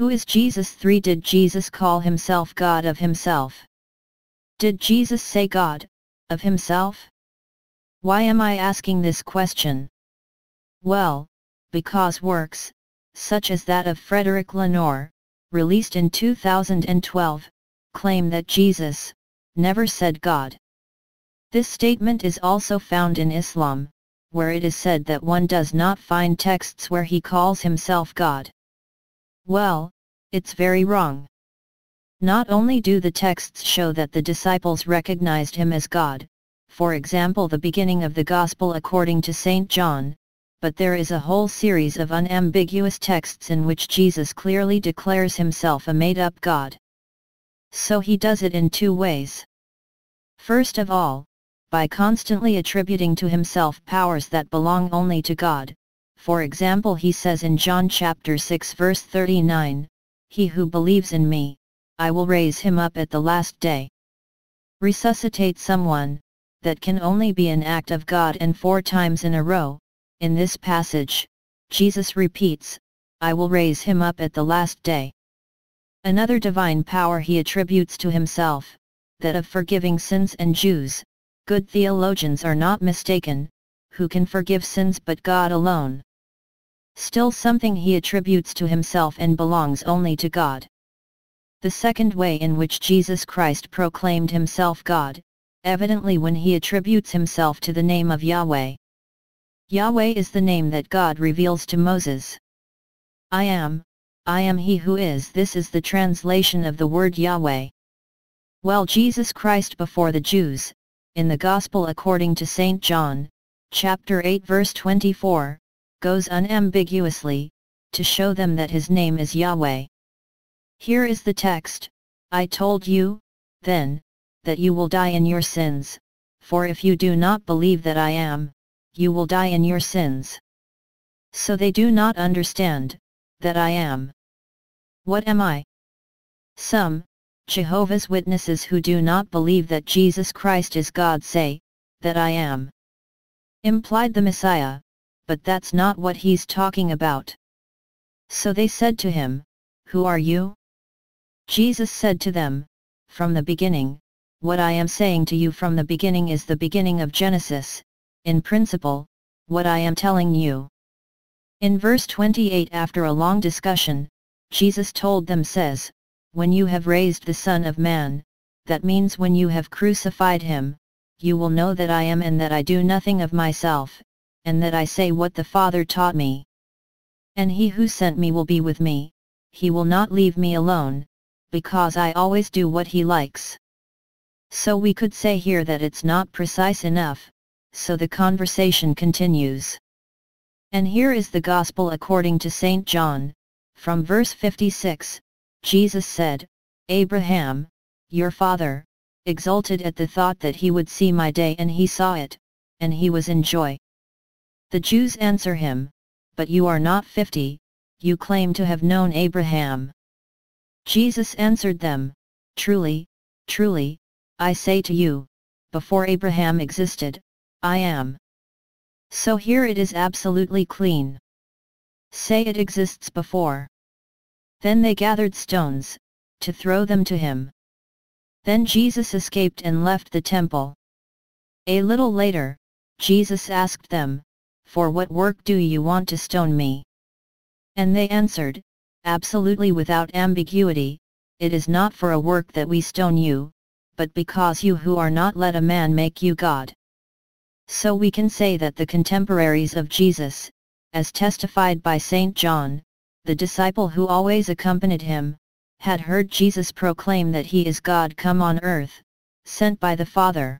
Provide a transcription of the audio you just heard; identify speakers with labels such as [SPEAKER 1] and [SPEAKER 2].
[SPEAKER 1] Who is Jesus? 3. Did Jesus call himself God of himself? Did Jesus say God of himself? Why am I asking this question? Well, because works, such as that of Frédéric Lenoir, released in 2012, claim that Jesus never said God. This statement is also found in Islam, where it is said that one does not find texts where he calls himself God. Well, it's very wrong. Not only do the texts show that the disciples recognized him as God, for example the beginning of the Gospel according to St. John, but there is a whole series of unambiguous texts in which Jesus clearly declares himself a made-up God. So he does it in two ways. First of all, by constantly attributing to himself powers that belong only to God. For example, he says in John chapter 6 verse 39, "He who believes in me, I will raise him up at the last day." Resuscitate someone, that can only be an act of God, and 4 times in a row, in this passage, Jesus repeats, "I will raise him up at the last day." Another divine power he attributes to himself, that of forgiving sins, and Jews, good theologians are not mistaken, who can forgive sins but God alone. Still something he attributes to himself and belongs only to God. The second way in which Jesus Christ proclaimed himself God, evidently when he attributes himself to the name of Yahweh. Yahweh is the name that God reveals to Moses. I am he who is. This is the translation of the word Yahweh. Well, Jesus Christ before the Jews, in the Gospel according to St. John, chapter 8 verse 24, goes unambiguously, to show them that his name is Yahweh. Here is the text, "I told you, then, that you will die in your sins, for if you do not believe that I am, you will die in your sins." So they do not understand, that I am. What am I? Some Jehovah's Witnesses who do not believe that Jesus Christ is God say, that I am implied the Messiah, but that's not what he's talking about. So they said to him, "Who are you?" Jesus said to them, "From the beginning, what I am saying to you from the beginning is the beginning of Genesis, in principle, what I am telling you." In verse 28, after a long discussion, Jesus told them, says, "When you have raised the Son of Man, that means when you have crucified him, you will know that I am, and that I do nothing of myself, and that I say what the Father taught me. And he who sent me will be with me, he will not leave me alone, because I always do what he likes." So we could say here that it's not precise enough, so the conversation continues. And here is the Gospel according to St. John, from verse 56, Jesus said, "Abraham, your father, exulted at the thought that he would see my day, and he saw it, and he was in joy." The Jews answer him, "But you are not 50, you claim to have known Abraham." Jesus answered them, "Truly, truly, I say to you, before Abraham existed, I am." So here it is absolutely clean. Say it exists before. Then they gathered stones, to throw them to him. Then Jesus escaped and left the temple. A little later, Jesus asked them, "For what work do you want to stone me?" And they answered, absolutely without ambiguity, "It is not for a work that we stone you, but because you who are not let a man make you God." So we can say that the contemporaries of Jesus, as testified by St. John, the disciple who always accompanied him, had heard Jesus proclaim that he is God come on earth, sent by the Father.